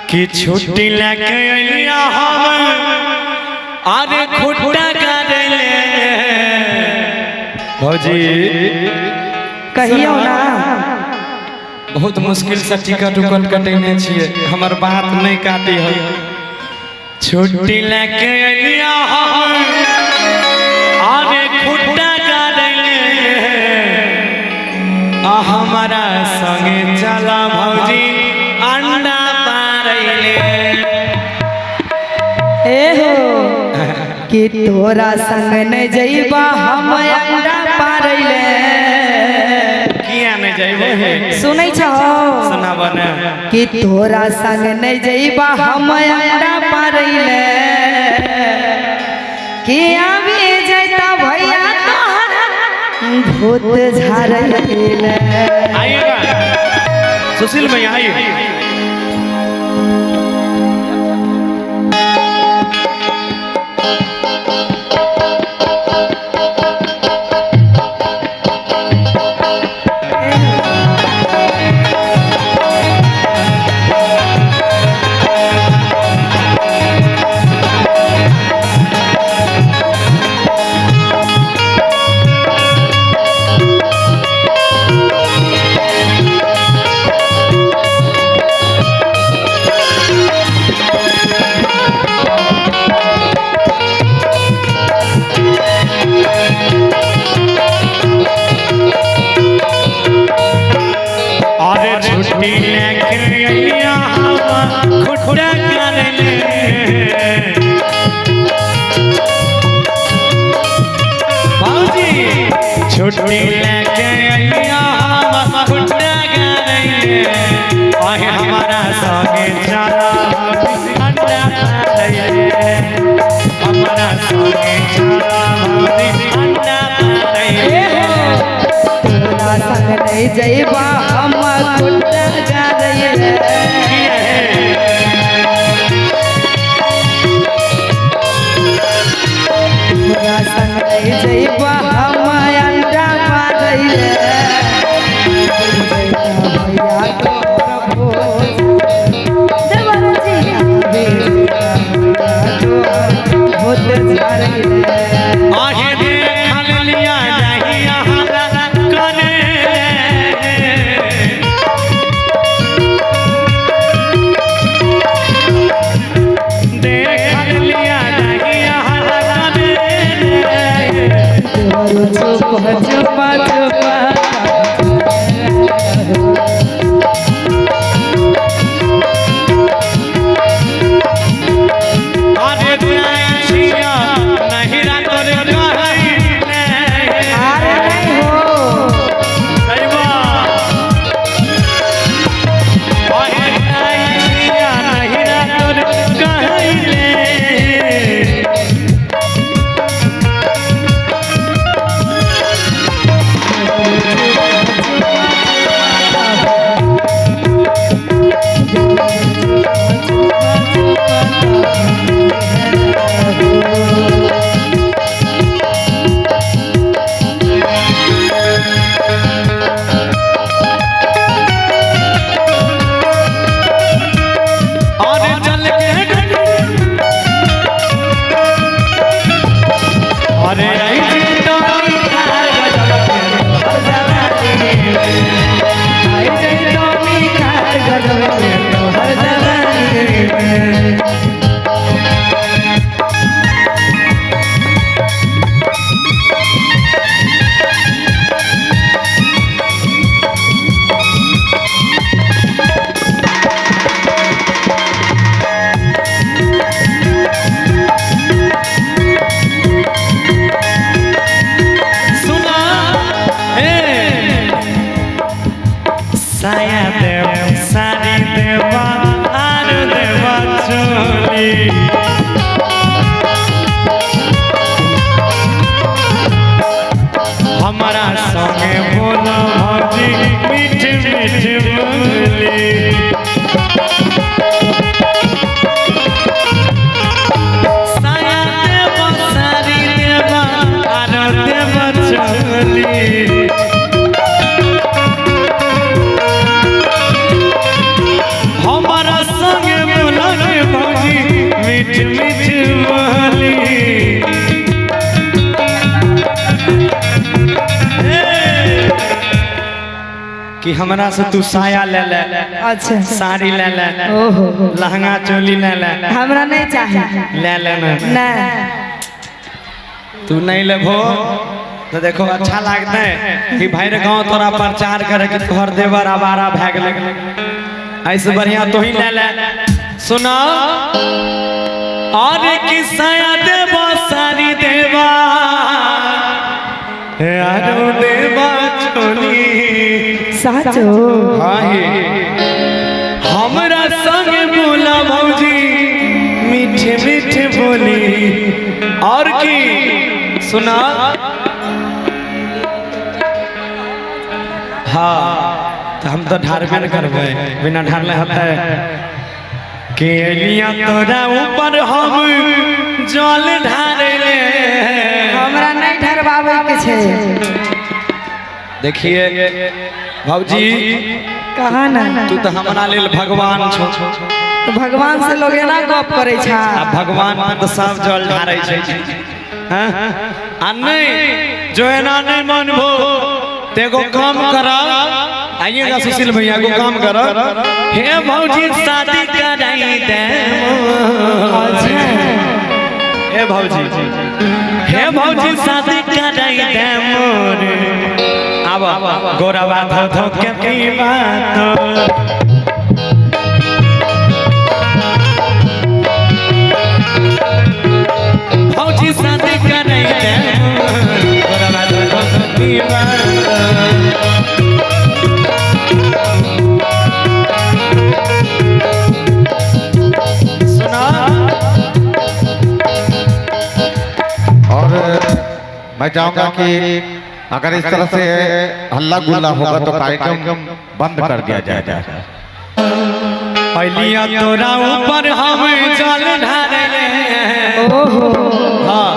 कि छुट्टी लेके अलिया हम आरे खुट्टा काटले भौजी कहियो ना बहुत मुश्किल से टिकट उकट कटेने छिए हमर बात नहीं काटी है छुट्टी लेके अलिया हम आरे खुट्टा काटले आ हमारा संगे चला भौजी अंडा कि तोरा संग नहीं जइबा हम अंडा पारैले किया नहीं जइबो हे सुनै छौ सुनाबो ना कि तोरा संग नहीं जइबा हम अंडा पारैले कि आबे जइता भैया तोहरा भूत झारैले आइएगा सुशील भैया आइए छुट्टी लेके अलिया हम खुट्टा काटले भौजी छुट्टी लेके अलिया हम खुट्टा काटले आए हमारा संगे चला अंडा पारैले हमारा संगे चला अंडा पारैले तोरा संग नहीं जइबा हम खुट्टा काटले तोरा संग नहीं जइबा हम अंडा पारैले भैया तोरा भूत झारैले आहे देख लिया नहीं करे देख लिया नहीं करे चुप चुप चुप अरे छिया नहीं रात रे कहैले अरे नहीं हो अइबा अरे छिया नहीं रात रे कहैले मीठ मीठ बोली कि हमरा से तू साया ले ले, अच्छा साड़ी ले ले, ओहो लहंगा चोली ले ले, हमरा नहीं चाहिए ले ले ना तू नहीं लेबो तो देखो अच्छा लगता है कि भाई रे गांव तोरा प्रचार करे कि तोहर देवर आवारा भाग ले, ऐसे बढ़िया तो ही ले ले। सुनो और कि साया देवा सारी देवा यारो देवा चोली साचो हमरा संग बोला भौजी मीठे मीठे बोली और की सुना हाँ तो हम तो ढारबे न करबे बिना ढारले होते के लिया तोरा ऊपर हम जल ढारले हमरा नहीं ढरबावे के छे। देखिए भौजी कहा ना तू तो हमरा लेल भगवान छो, तो भगवान से लोग ना गप करे छा आ भगवान तो सब जल ढारै छै हां आ नहीं जो एना नहीं मानबो तेगो काम करा आइएगा सुशील भैया को काम करो हे भौजी शादी कराई दे हे भौजी शादी कराई दे मोर अब गोरवा धो धो के पीवा तो भौजी शादी कराई दे गोरवा धो धो के पीवा मैं चाहूंगा कि अगर इस तरह से हल्ला गुल्ला होगा तो कार्यक्रम बंद कर दिया जाएगा। पहलिया तोरा ऊपर हम जल ढारले हाँ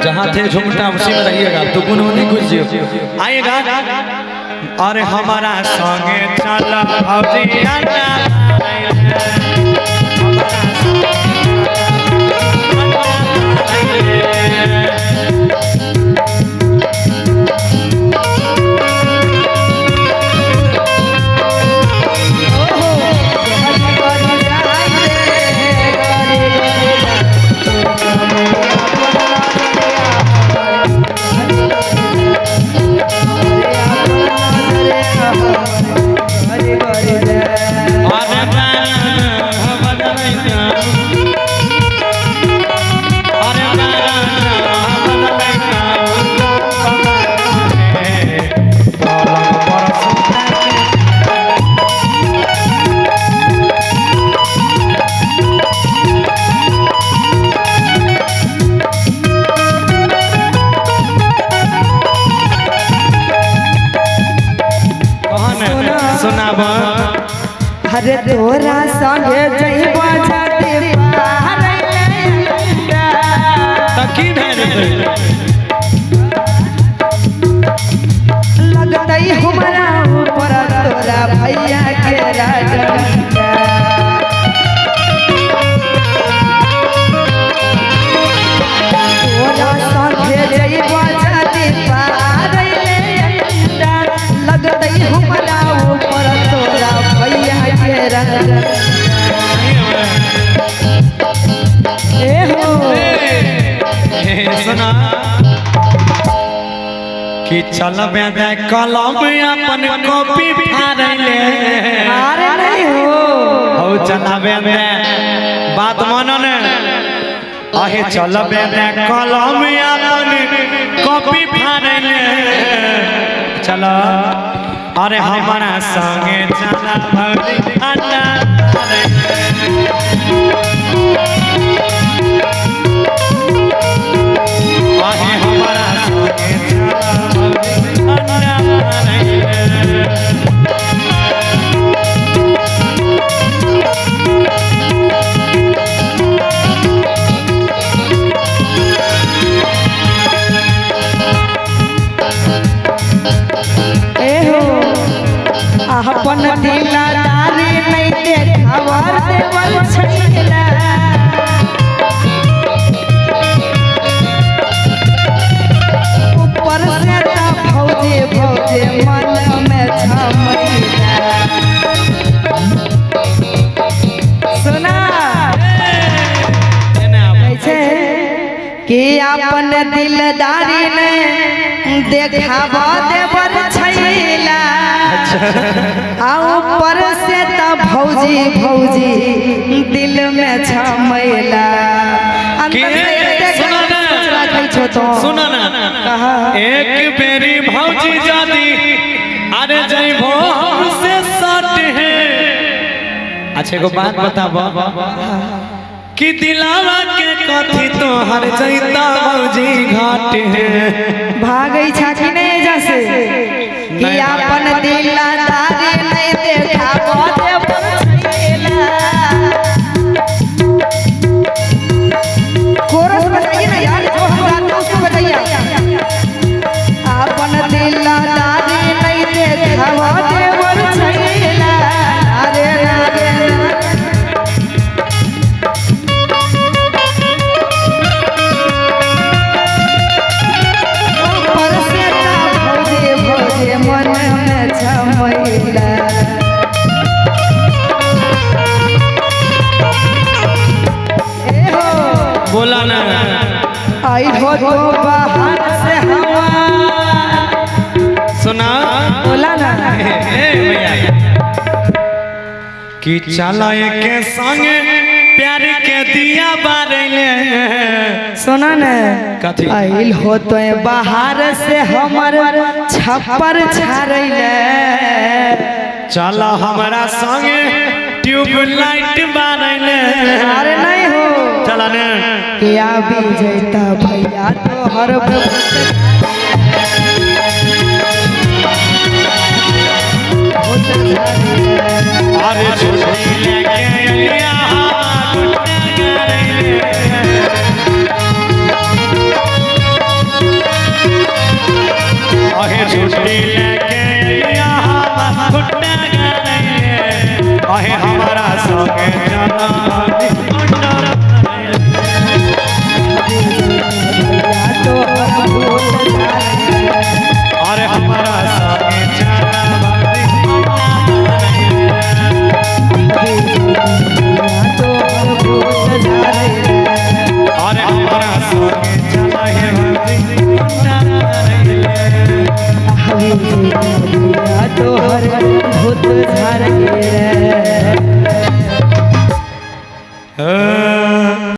जहाँ थे झुमटा उसी में रहिएगा तो कोनो नहीं घुस जियो आएगा अरे हमारा संगे चला भौजी आना अरे तोरा संगे जइबा जाते तकी लगतई हमरा ऊपर तोरा भैया के राजा तोरा संगे जइबा जाते लगतई हमरा ऊपर तोरा भैया के राजा सुना कि चल बेदे कलम अपन कॉपी फाड़ले अरे नहीं हो चला बेदे बात मानो ने अहे चल बेदे कलम अपन कॉपी फाड़ले चला अरे हमारा संगे चला भौजी अन्ना आहे हमारा संगे चला भौजी अन्ना अपन दिलदारी नहीं देखावर देवल छैला कि अपन दिलदारी ने देखावा देवर छैला आ ऊपर से त भौजी भौजी दिल में छमैला सुना ना एक बेरी भौजी जादी अरे जइबो हमसे सट है। अच्छा एगो बात बताबो कि दिलावा के कथी तो हर जइता भौजी घाट है। भागै छा कि नहीं जैसे कि अपन दिलदारी नहीं देखावा देवर छैला। कोरस बताइए ना यार, जो हम गाते उसको बताइए। अपन दिलदारी नहीं देखावा देवर छैला। अरे अरे ऊपर से ता भौजे भौजे मन में छमैला। बोला ना आई हो तो बाहर से हवा। सुना बोला ना भैया कि चला के संगे प्यार के दिया बारले। सुना ना कथी? आइल हो तो बाहर से हमर छप्पर छाड़ैले। चला हमारा संगे ट्यूबलाइट बारले। अरे नहीं हो चला ने क्या भी जैता भैया तो हर अरे छुट्टी लेके अलिया गुट्टा गरैले। अहे छुट्टी लेके अलिया गुट्टा गरैले। अहे हमारा संगे जाना तो अरे हमारा संगे जाना अरे हमारा संगे जाना है तो हर भूत झार गिरे।